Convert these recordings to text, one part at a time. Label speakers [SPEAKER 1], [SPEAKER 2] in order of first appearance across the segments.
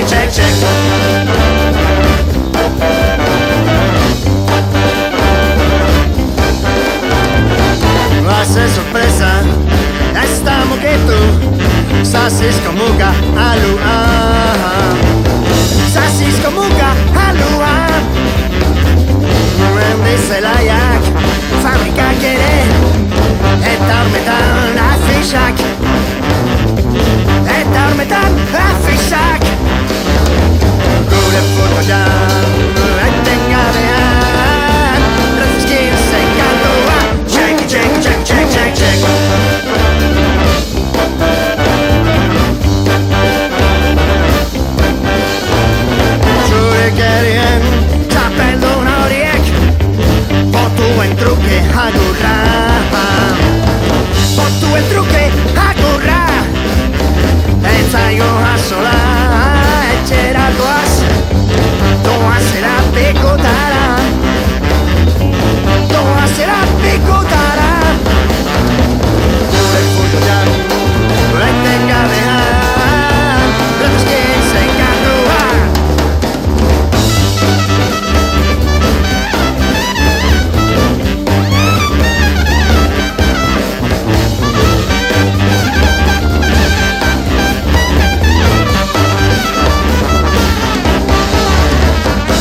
[SPEAKER 1] check. Hace sorpresa, estamos que tú sasis komuga alua, sasis komuga alua. Dice la yak, fabrica quiere, etarmetan afishak, etarmetan afishak. Gure fotogjan, etenga behan, refuskin se kalua. Check. Zure gerien, txapeldun horiek, botuen truke agurra. Botuen truke agurra. Etzaio asola, etxera doaz, doazera pikotara. Doazera pikotara. Gure fotogjan, etenga behan, refuskin zein kantua.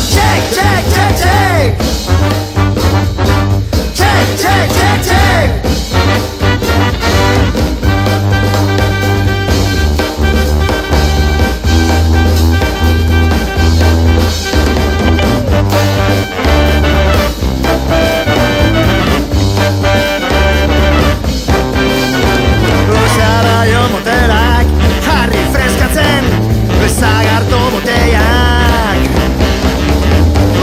[SPEAKER 1] Check. Usarai motelak, jarri freskatzen, bezagarto boteiak.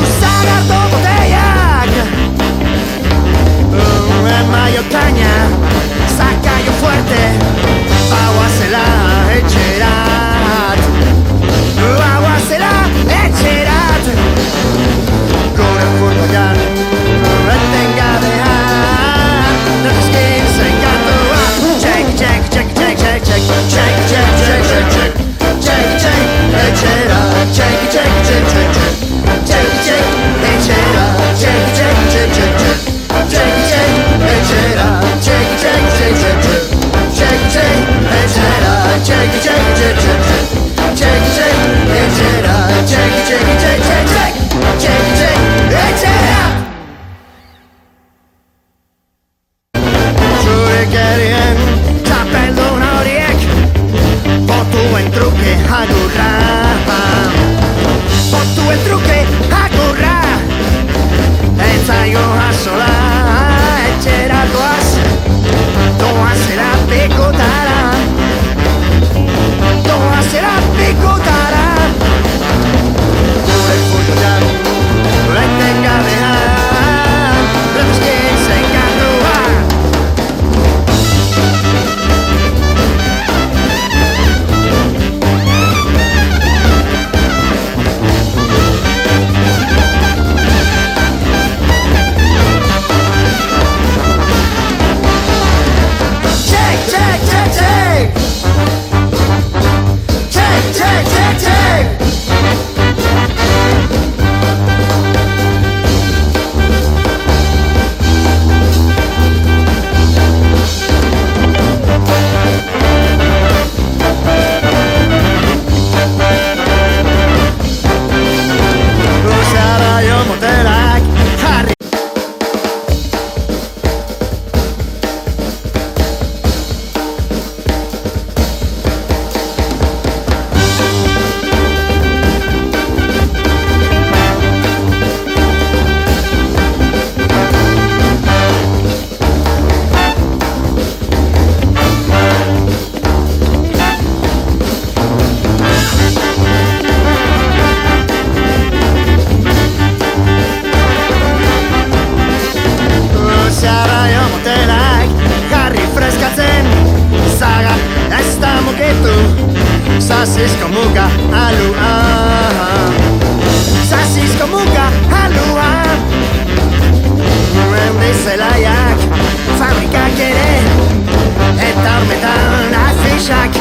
[SPEAKER 1] Usagarto boteiak. Mayo caña, sacayo fuerte, aguasela echerat, aguasela echerat. Gure fotogjan, etenga behan, refuskin zein kantua. Check, echerat. Zure gerien, txapeldun horiek, botuen truke agurra. Botuen truke agurra. Etzaio asola, etxera doaz, doazera pikotara. Doazera pikotara. Gure fotogjan, etenga behan, refuskin zein kantua. Check. Usarai motelak, jarri. Sasis komuga alua, sasis komuga alua. Dice la yak, fabrica quiere, etarmetan afishak.